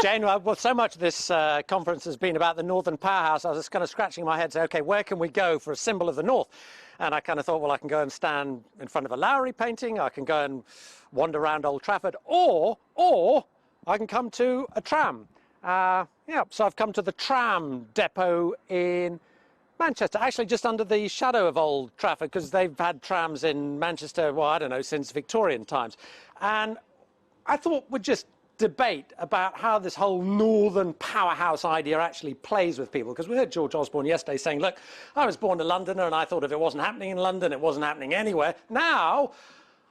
Jane, well, so much of this conference has been about the Northern Powerhouse. I was just kind of scratching my head, say, OK, where can we go for a symbol of the North? And I kind of thought, well, I can go and stand in front of a Lowry painting, I can go and wander around Old Trafford, or I can come to a tram. So I've come to the Tram depot in Manchester, actually just under the shadow of Old Trafford, because they've had trams in Manchester, well, I don't know, since Victorian times. And I thought we'd just debate about how this whole Northern Powerhouse idea actually plays with people, because we heard George Osborne yesterday saying, look, I was born a Londoner and I thought if it wasn't happening in London, it wasn't happening anywhere. Now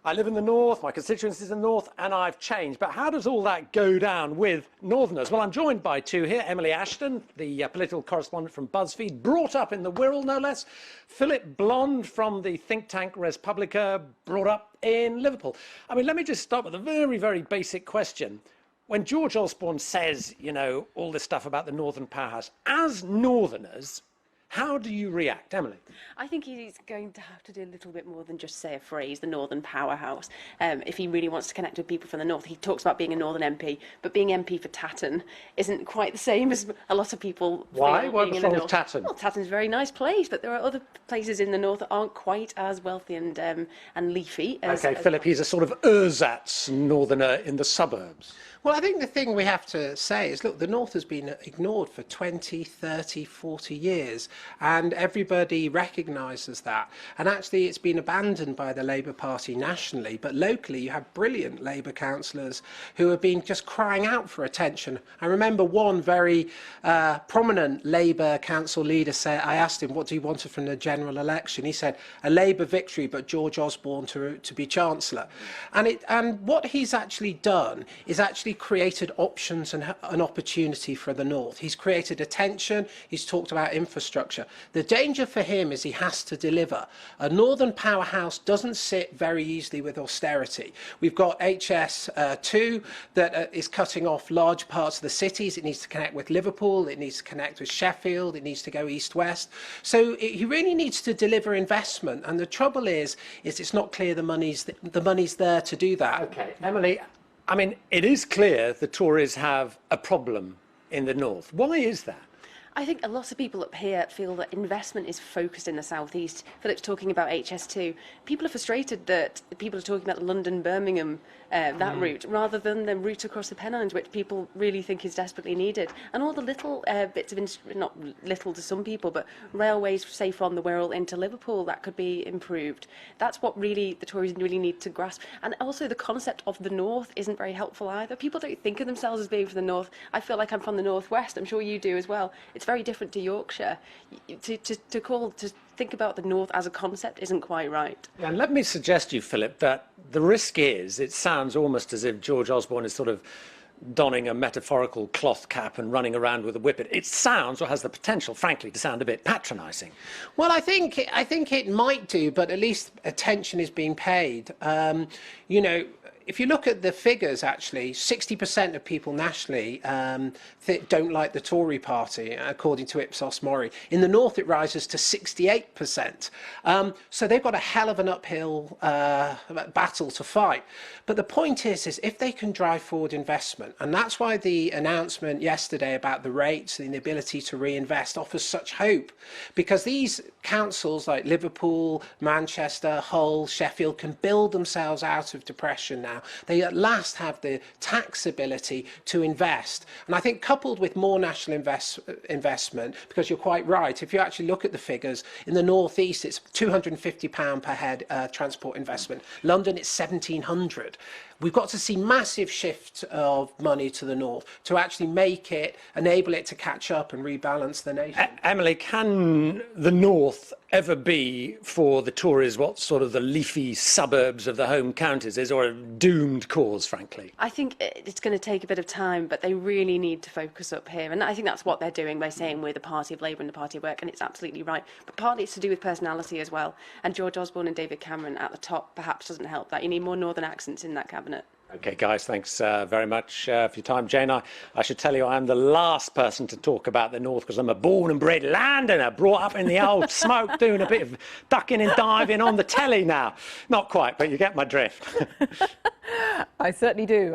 I live in the North, my constituency is in the North, and I've changed. But how does all that go down with Northerners? Well, I'm joined by two here. Emily Ashton, the political correspondent from Buzzfeed, brought up in the Wirral, no less. Phillip Blonde from the think tank Res Publica, brought up in Liverpool. I mean, let me just start with a very, very basic question. When George Osborne says, you know, all this stuff about the Northern Powerhouse, as Northerners, how do you react, Emily? I think he's going to have to do a little bit more than just say a phrase, the Northern Powerhouse. If he really wants to connect with people from the North, he talks about being a Northern MP, but being MP for Tatton isn't quite the same as a lot of people feel. Why? What's being in wrong the with North. Tatton? Well, Tatton's a very nice place, but there are other places in the North that aren't quite as wealthy and leafy. OK, Philip, he's a sort of ersatz Northerner in the suburbs. Well, I think the thing we have to say is, look, the North has been ignored for 20, 30, 40 years, and everybody recognises that. And actually, it's been abandoned by the Labour Party nationally, but locally, you have brilliant Labour councillors who have been just crying out for attention. I remember one very prominent Labour council leader said, I asked him, what do you want from the general election? He said, a Labour victory, but George Osborne to be Chancellor. And what he's actually done is actually created options and an opportunity for the North. He's created attention, he's talked about infrastructure. The danger for him is he has to deliver. A Northern Powerhouse doesn't sit very easily with austerity. We've got HS2 that is cutting off large parts of the cities. It needs to connect with Liverpool, it needs to connect with Sheffield, it needs to go east-west. So he really needs to deliver investment, and the trouble is it's not clear the money's there to do that. OK, Emily, I mean, it is clear the Tories have a problem in the North. Why is that? I think a lot of people up here feel that investment is focused in the southeast. Philip's talking about HS2. People are frustrated that people are talking about the London-Birmingham, that route, rather than the route across the Pennines, which people really think is desperately needed. And all the little bits of, not little to some people, but railways, say from the Wirral into Liverpool, that could be improved. That's what really the Tories really need to grasp. And also the concept of the North isn't very helpful either. People don't think of themselves as being from the North. I feel like I'm from the Northwest. I'm sure you do as well. It's very different to Yorkshire. To think about the North as a concept isn't quite right. Yeah, and let me suggest to you, Philip, that the risk is, it sounds almost as if George Osborne is sort of donning a metaphorical cloth cap and running around with a whippet. It sounds, or has the potential, frankly, to sound a bit patronising. Well, I think it might do, but at least attention is being paid. You know, if you look at the figures, actually, 60% of people nationally don't like the Tory party, according to Ipsos Mori. In the North, it rises to 68%. So they've got a hell of an uphill battle to fight. But the point is if they can drive forward investment, and that's why the announcement yesterday about the rates and the ability to reinvest offers such hope, because these councils like Liverpool, Manchester, Hull, Sheffield can build themselves out of depression now. They at last have the tax ability to invest. And I think coupled with more national investment, because you're quite right, if you actually look at the figures, in the North East it's £250 per head transport investment. London it's £1,700. We've got to see massive shift of money to the North to actually enable it to catch up and rebalance the nation. Emily, can the North ever be for the Tories what sort of the leafy suburbs of the home counties is, or a doomed cause, frankly? I think it's going to take a bit of time, but they really need to focus up here. And I think that's what they're doing by saying we're the party of Labour and the party of work, and it's absolutely right. But partly it's to do with personality as well. And George Osborne and David Cameron at the top perhaps doesn't help that. You need more northern accents in that cabinet. OK, guys, thanks very much for your time. Jane, I should tell you I'm the last person to talk about the North because I'm a born and bred Londoner, brought up in the old smoke, doing a bit of ducking and diving on the telly now. Not quite, but you get my drift. I certainly do.